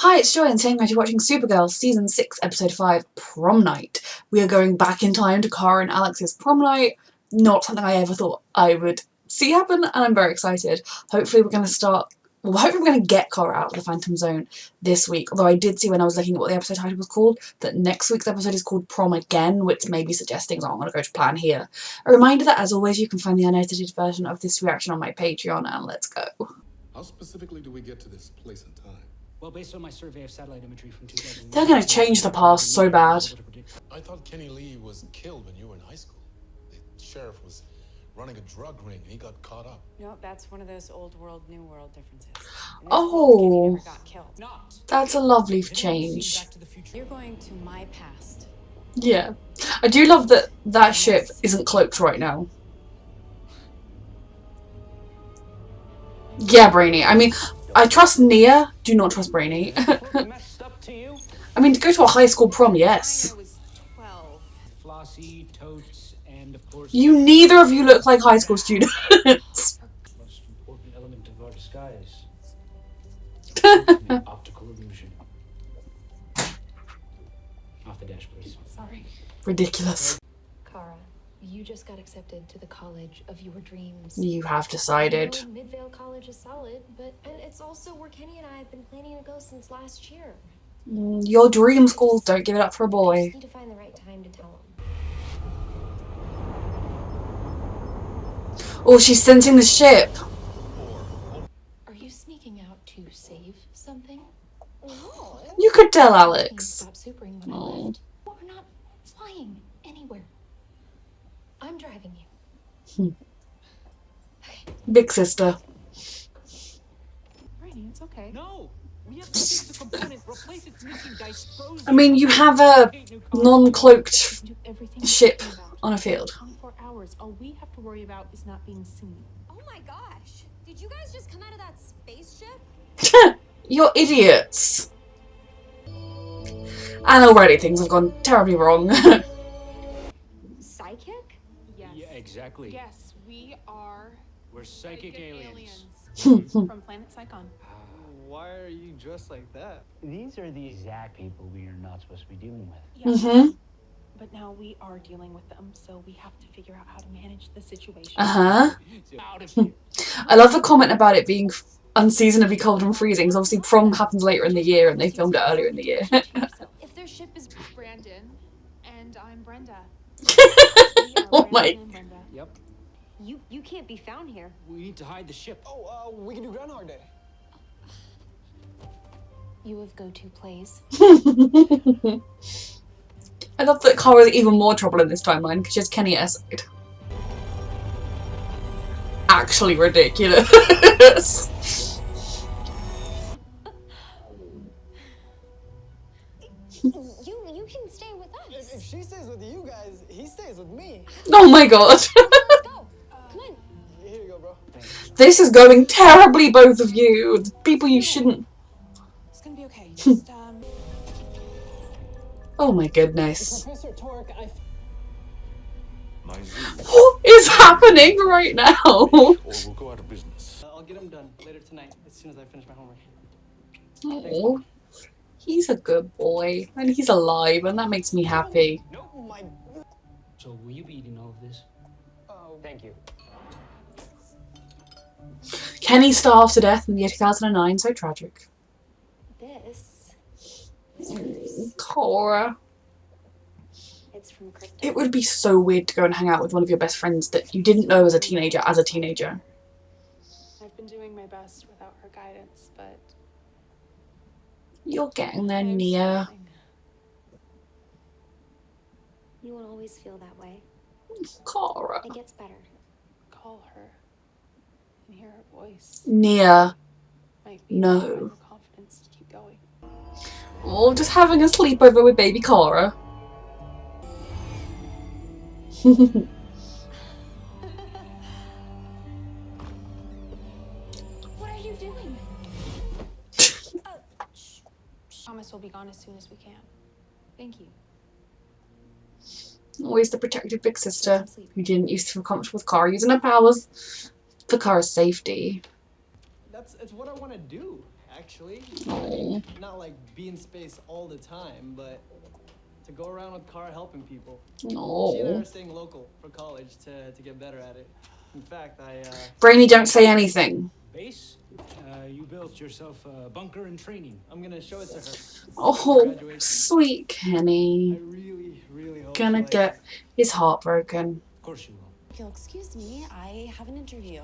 Hi, it's Joy and today you're watching Supergirl Season 6, Episode 5, Prom Night. We are going back in time to Kara and Alex's prom night. Not something I ever thought I would see happen, and I'm very excited. Hopefully we're going to get Kara out of the Phantom Zone this week. Although I did see when I was looking at what the episode title was called, that next week's episode is called Prom Again, which may be suggesting I'm going to go to plan here. A reminder that, as always, you can find the unedited version of this reaction on my Patreon, and let's go. How specifically do we get to this place and time? Well, based on my survey of satellite imagery from 2000, They're going to change the past so bad. I thought Kenny Lee was killed when you were in high school. The sheriff was running a drug ring and he got caught up. No, that's one of those old world, new world differences. Oh, got killed. That's a lovely change. You're going to my past. Yeah. I do love that that ship isn't cloaked right now. Yeah, Brainy. I mean, I trust Nia, do not trust Brainy. I mean, to go to a high school prom, yes. Flossie, totes, and of course, You neither of you look like high school students. most important element of our disguise. The optical illusion. Off the dash, please. Sorry. Ridiculous. Kara, you just got accepted to the college of your dreams. You have decided. I know Midvale College is solid, and it's also where Kenny and I have been planning to go since last year. Your dream schools, don't give it up for a I boy. just need to find the right time to tell him. Oh, she's sensing the ship. Are you sneaking out to save something? No. You could tell Things Alex. stopped supering when I Oh. left. We're not flying anywhere. I'm driving you. Big sister. Rainy, it's okay. No, we have to fix the component, replace its missing dice. Frozen. I mean, you have a non-cloaked Do everything ship you're about. on a field. 24 hours. All we have to worry about is not being seen. Oh my gosh! Did you guys just come out of that spaceship? You're idiots. And already things have gone terribly wrong. Psychic? Yes. Yeah, exactly. Yes, we are We're psychic aliens. from planet Psychon. Why are you dressed like that? These are the exact people we are not supposed to be dealing with. Yeah. Mm-hmm. But now we are dealing with them, so we have to figure out how to manage the situation. Uh-huh. Out of here. I love the comment about it being unseasonably cold and freezing, because obviously prom happens later in the year and they filmed it earlier in the year. If their ship is Brandon, and I'm Brenda. Oh my. Yep. you can't be found here. We need to hide the ship. Oh, we can do Groundhog Day. You have go-to plays. I love that Kara's even more trouble in this timeline because she has Kenny at her side. Actually ridiculous. You can stay with us. If she stays with you guys, he stays with me. Oh my god. Let's go. Come on. Here you go, bro. This is going terribly, both of you. The people you shouldn't. It's gonna be okay. Just Oh my goodness. Professor Torque, What is happening right now? Or we'll go out of business. I'll get him done later tonight as soon as I finish my homework. Oh, he's a good boy. And he's alive, and that makes me happy. No, my. So will you be eating all of this? Oh, Thank you. Kenny starved to death in the year 2009, so tragic. This. Cora. It's from Crypto. It would be so weird to go and hang out with one of your best friends that you didn't know as a teenager. I've been doing my best without her guidance, but You're getting there, I'm Nia. struggling. You won't always feel that way. Cora. It gets better. Call her and hear her voice. Nia. Might be No. enough to find the confidence to keep going. Oh, just having a sleepover with baby Cora. What are you doing? Promise we'll be gone as soon as we can. Thank you. Always the protective big sister who didn't used to feel comfortable with Kara using her powers for Kara's safety. It's what I want to do. actually. Oh, Not like be in space all the time, but to go around with Kara helping people. She and I no. are staying local for college to get better at it. In fact, Brainy, don't say anything. Base? You built yourself a bunker in training. I'm gonna show it to her. Oh, Graduation. sweet I Kenny. really, really hope Gonna she likes get it. his heart broken. Of course you will. If you'll excuse me, I have an interview.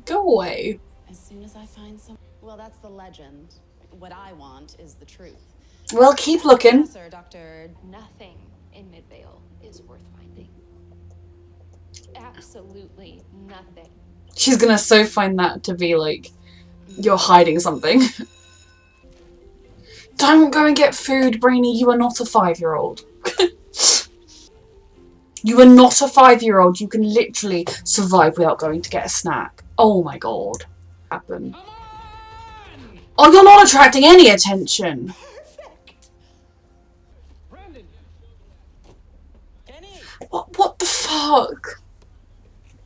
Go away. As soon as I find some. Well, that's the legend. What I want is the truth. Well, keep looking. Professor, Dr. Nothing in Midvale is worth finding. Absolutely nothing. She's gonna so find that to be like, you're hiding something. Don't go and get food, Brainy. You are not a 5-year-old. You are not a 5-year-old. You can literally survive without going to get a snack. Oh my god. Happen. Come on! Oh, you're not attracting any attention. Perfect. Brandon! Kenny! What the fuck?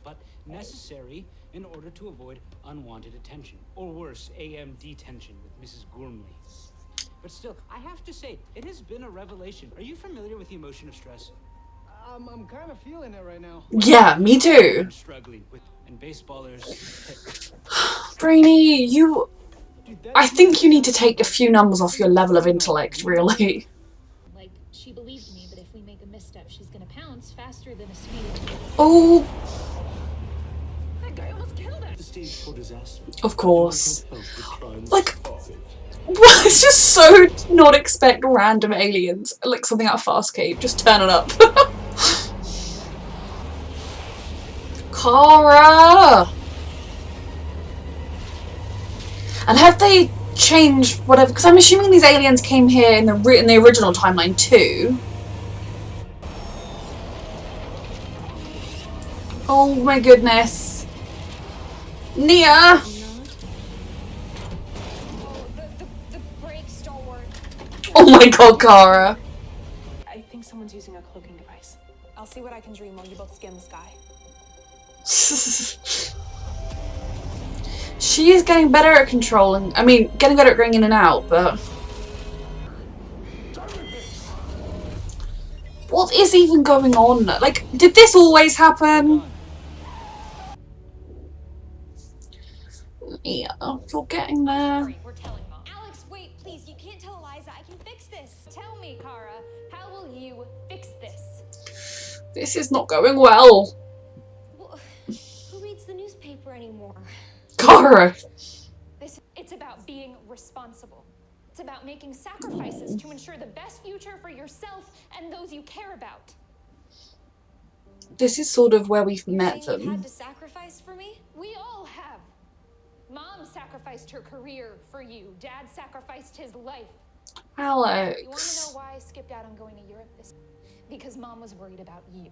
But necessary in order to avoid unwanted attention. Or worse, AM detention with Mrs. Gormley. But still, I have to say, it has been a revelation. Are you familiar with the emotion of stress? I'm kind of feeling it right now. Yeah, me too. I'm struggling with, and baseballers. Brainy, you... Dude, I think you need to take a few numbers off your level of intellect, really. Like, she believed me that if we make a misstep, she's gonna pounce faster than a speeding. Oh, That guy almost killed us. The stage for disaster. of course. Help with crimes. Like, let's just so not expect random aliens, like something out of Fast Cave, just turning up. Kara! And have they changed whatever? Because I'm assuming these aliens came here in the original timeline too. Oh my goodness. Nia! Oh, the brakes don't work. Oh my god, Kara. I think someone's using a cloaking device. I'll see what I can dream while you both scan the sky. She is getting better at controlling. I mean, getting better at going in and out, but... What is even going on? Like, did this always happen? Yeah, you're getting there. We're telling Mom. Alex, wait, please. You can't tell Eliza. I can fix this. Tell me, Kara, how will you fix this? This is not going well. Well, who reads the newspaper anymore? Kara. It's about being responsible. It's about making sacrifices to ensure the best future for yourself and those you care about. This is sort of where we've You're met saying you them. had to sacrifice for me? We all have. Mom sacrificed her career for you. Dad sacrificed his life. You want to know Alex. why I skipped out on going to Europe this? Because Mom was worried about you.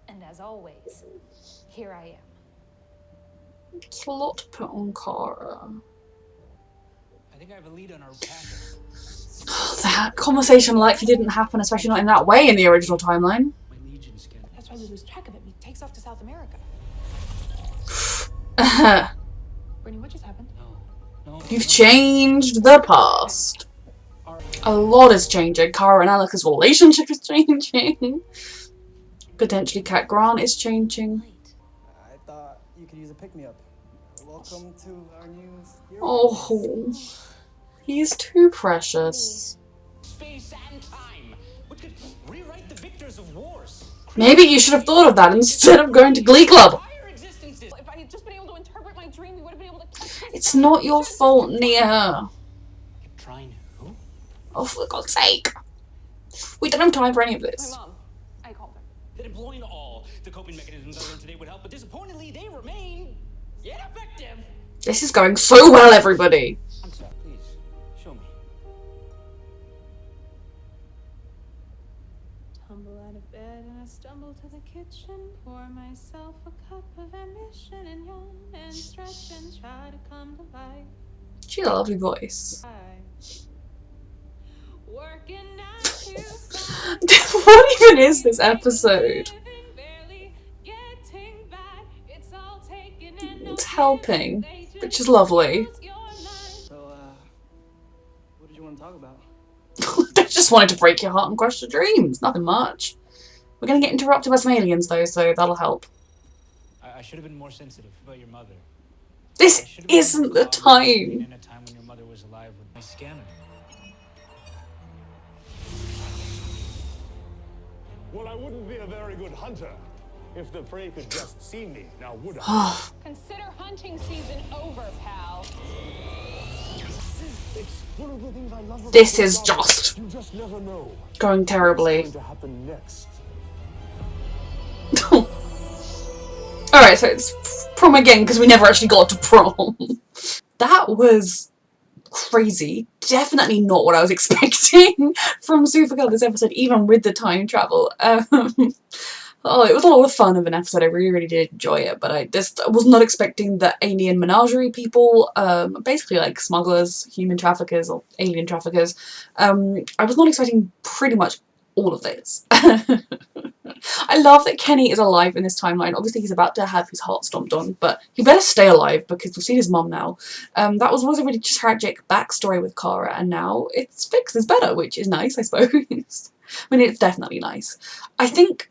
And as always, here I am. It's a lot to put on Kara. I think I have a lead on our packet. That conversation likely didn't happen, especially not in that way in the original timeline. My Legion scan. That's why we lose track of it. He takes off to South America. Brittany, what just happened? No. You've changed the past. A lot is changing. Kara and Alex's relationship is changing. Potentially Cat Grant is changing. I thought you could use a pick-me-up. Welcome to our new hero. Oh, he's too precious. Space and time. We could rewrite the victors of wars. Maybe you should have thought of that instead of going to Glee Club. Higher existences. If I had just been able to interpret my dream, we would have been able to catch this. It's not your fault, Nia. Keep trying. Who? Oh, for God's sake. We don't have time for any of My this. mom. I called her. That employing all the coping mechanisms I learned today would help, but disappointingly, they remain ineffective. This is going so well, everybody. I'm sorry. Please, show me. Tumble out of bed and I stumble to the kitchen. Pour myself a cup of ambition and yawn and stretch and try to come to life. She has a lovely voice. Working 9 to 5. What even is this episode? Barely getting by. It's all taken and no It's helping. They which is lovely. So, what did you want to talk about? They just wanted to break your heart and crush your dreams. Nothing much. We're gonna get interrupted by some aliens though, so that'll help. I should have been more sensitive about your mother. This I should have been isn't more the cognizant time. in a time when your mother was alive with my scanner. Well, I wouldn't be a very good hunter if the prey could just see me, now would I? Consider hunting season over, pal. It's one of the things I love about This this is job. just You just never know going terribly. what's going to happen next. Alright, so it's prom again because we never actually got to prom. That was crazy. Definitely not what I was expecting from Supergirl this episode, even with the time travel. Oh, it was a lot of fun of an episode. I really, really did enjoy it, but I was not expecting the alien menagerie people, basically like smugglers, human traffickers, or alien traffickers. I was not expecting pretty much all of this. I love that Kenny is alive in this timeline. Obviously he's about to have his heart stomped on, but he better stay alive because we've seen his mum now. That was a really tragic backstory with Kara, and now it's fixed, it's better, which is nice, I suppose. I mean, it's definitely nice. I think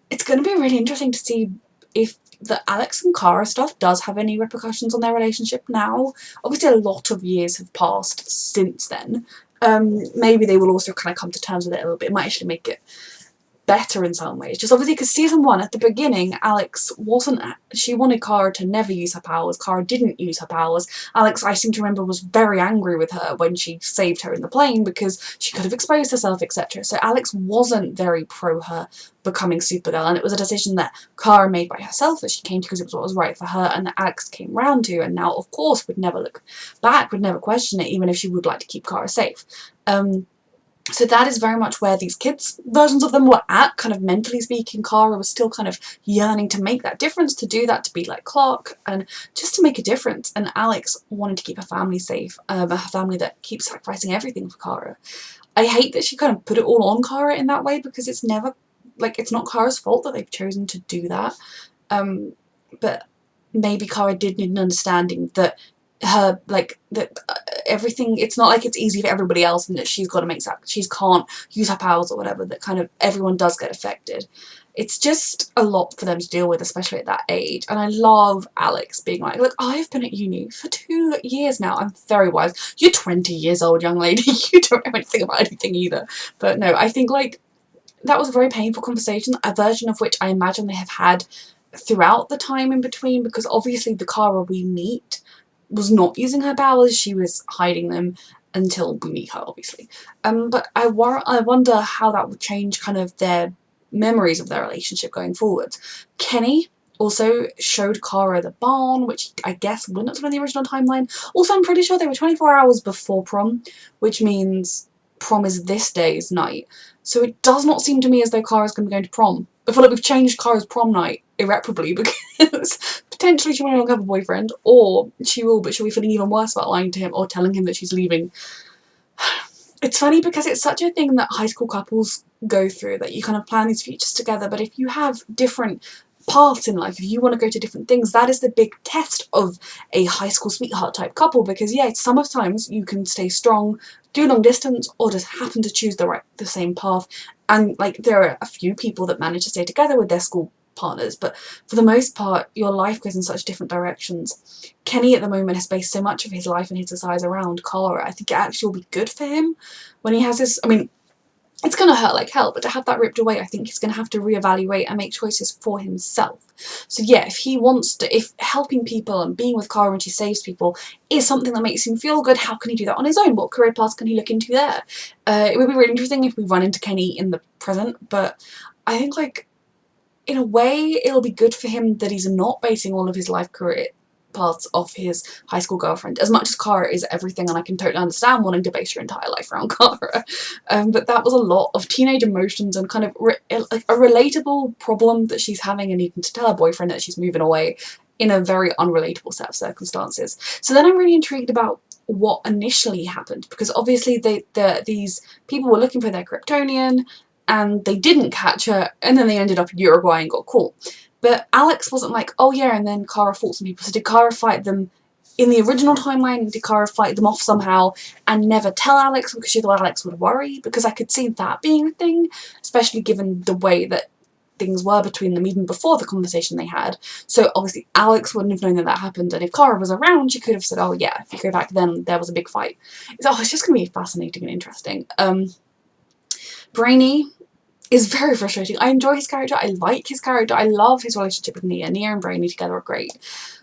it's going to be really interesting to see if the Alex and Kara stuff does have any repercussions on their relationship now. Obviously a lot of years have passed since then. Maybe they will also kind of come to terms with it a little bit. It might actually make it better in some ways. Just obviously because season 1 at the beginning, Alex wasn't, she wanted Kara to never use her powers. Kara didn't use her powers. Alex, I seem to remember, was very angry with her when she saved her in the plane because she could have exposed herself, etc. So Alex wasn't very pro her becoming Supergirl, and it was a decision that Kara made by herself that she came to because it was what was right for her, and that Alex came round to, and now of course would never look back, would never question it, even if she would like to keep Kara safe. So that is very much where these kids' versions of them were at, kind of mentally speaking. Kara was still kind of yearning to make that difference, to do that, to be like Clark, and just to make a difference. And Alex wanted to keep her family safe, her family that keeps sacrificing everything for Kara. I hate that she kind of put it all on Kara in that way, because it's never, like, it's not Kara's fault that they've chosen to do that. But maybe Kara did need an understanding that her, like, that everything, it's not like it's easy for everybody else and that she's got to make she can't use her powers or whatever, that kind of everyone does get affected. It's just a lot for them to deal with, especially at that age. And I love Alex being like, look, I've been at uni for 2 years now, I'm very wise. You're 20 years old, young lady, you don't know anything about anything either. But no, I think, like, that was a very painful conversation, a version of which I imagine they have had throughout the time in between, because obviously the Kara we meet was not using her powers, she was hiding them until we meet her, obviously. But I wonder how that would change kind of their memories of their relationship going forward. Kenny also showed Kara the barn, which I guess wouldn't have been in the original timeline. Also, I'm pretty sure they were 24 hours before prom, which means prom is this day's night. So it does not seem to me as though Kara's going to be going to prom. I feel like we've changed Kara's prom night irreparably, because potentially she won't have a boyfriend, or she will, but she'll be feeling even worse about lying to him or telling him that she's leaving. It's funny because it's such a thing that high school couples go through, that you kind of plan these futures together, but if you have different paths in life, if you want to go to different things, that is the big test of a high school sweetheart type couple, because yeah, sometimes you can stay strong, do long distance, or just happen to choose the same path. And like, there are a few people that manage to stay together with their school partners, but for the most part your life goes in such different directions. Kenny at the moment has based so much of his life and his desires around Kara. I think it actually will be good for him when he has this, I mean, it's going to hurt like hell, but to have that ripped away, I think he's going to have to reevaluate and make choices for himself. So yeah, if he wants to, if helping people and being with Kara when she saves people is something that makes him feel good, how can he do that on his own? What career paths can he look into there? It would be really interesting if we run into Kenny in the present, but I think, like, in a way it'll be good for him that he's not basing all of his life career paths off his high school girlfriend, as much as Kara is everything, and I can totally understand wanting to base your entire life around Kara. But that was a lot of teenage emotions and kind of like a relatable problem that she's having, and needing to tell her boyfriend that she's moving away in a very unrelatable set of circumstances. So then I'm really intrigued about what initially happened, because obviously these people were looking for their Kryptonian and they didn't catch her, and then they ended up in Uruguay and got caught. But Alex wasn't like, oh yeah, and then Kara fought some people. So did Kara fight them in the original timeline, did Kara fight them off somehow and never tell Alex because she thought Alex would worry? Because I could see that being a thing, especially given the way that things were between them even before the conversation they had. So obviously Alex wouldn't have known that that happened, and if Kara was around, she could have said, oh yeah, if you go back then, there was a big fight. It's just going to be fascinating and interesting. Brainy is very frustrating. I enjoy his character, I like his character, I love his relationship with Nia. Nia and Brainy together are great.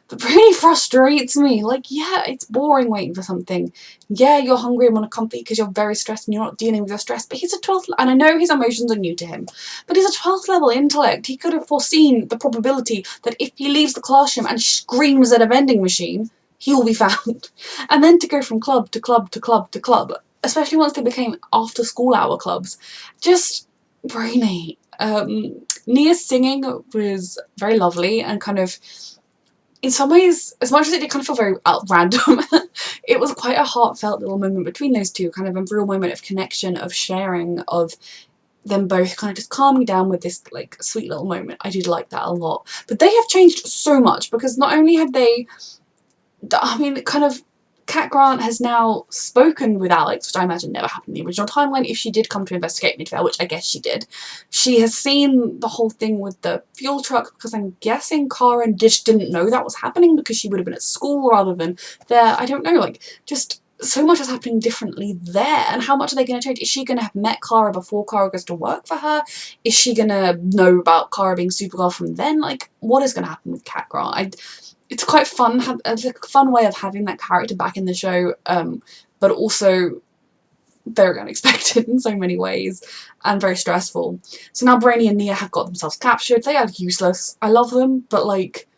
But Brainy frustrates me. Like, yeah, it's boring waiting for something. Yeah, you're hungry and want to comfort because you're very stressed and you're not dealing with your stress. But he's a 12th, and I know his emotions are new to him, but he's a 12th level intellect. He could have foreseen the probability that if he leaves the classroom and screams at a vending machine, he will be found. And then to go from club to club to club to club, especially once they became after school hour clubs, just Brainy. Nia's singing was very lovely and kind of, in some ways, as much as it did kind of feel very random, it was quite a heartfelt little moment between those two, kind of a real moment of connection, of sharing, of them both kind of just calming down with this like sweet little moment. I did like that a lot. But they have changed so much, because not only have they, I mean, kind of, Cat Grant has now spoken with Alex, which I imagine never happened in the original timeline, if she did come to investigate Midvale, which I guess she did. She has seen the whole thing with the fuel truck, because I'm guessing Kara just didn't know that was happening because she would have been at school rather than there. I don't know, like, just so much is happening differently there. And how much are they going to change? Is she going to have met Kara before Kara goes to work for her? Is she going to know about Kara being Supergirl from then? Like, what is going to happen with Cat Grant? It's quite fun. It's a fun way of having that character back in the show, but also very unexpected in so many ways and very stressful. So now Brainy and Nia have got themselves captured. They are useless. I love them, but like,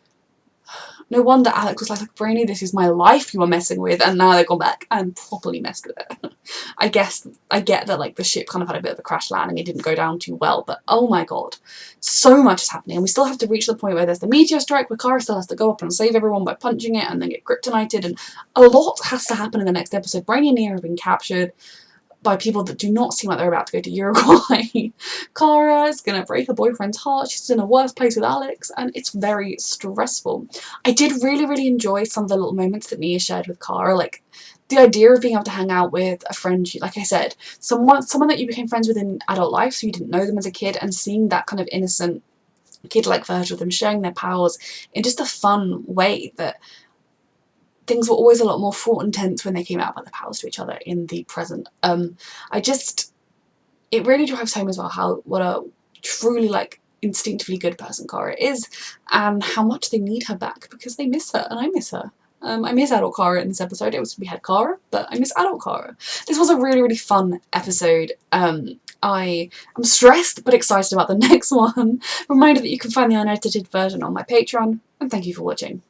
no wonder Alex was like, Brainy, this is my life you were messing with, and now they've gone back and properly messed with it. I guess I get that like the ship kind of had a bit of a crash landing, it didn't go down too well, but oh my god, so much is happening, and we still have to reach the point where there's the meteor strike, where Kara still has to go up and save everyone by punching it and then get kryptonited, and a lot has to happen in the next episode. Brainy and Nia have been captured by people that do not seem like they're about to go to Uruguay. Kara is going to break her boyfriend's heart. She's in a worse place with Alex, and it's very stressful. I did really enjoy some of the little moments that Nia shared with Kara, like the idea of being able to hang out with a friend, like I said, someone that you became friends with in adult life, so you didn't know them as a kid, and seeing that kind of innocent kid-like version of them sharing their powers in just a fun way that things were always a lot more fraught and tense when they came out about their powers to each other in the present. It really drives home as well what a truly like instinctively good person Kara is, and how much they need her back because they miss her, and I miss her. I miss adult Kara in this episode. We had Kara, but I miss adult Kara. This was a really fun episode. I am stressed but excited about the next one. Reminder that you can find the unedited version on my Patreon, and thank you for watching.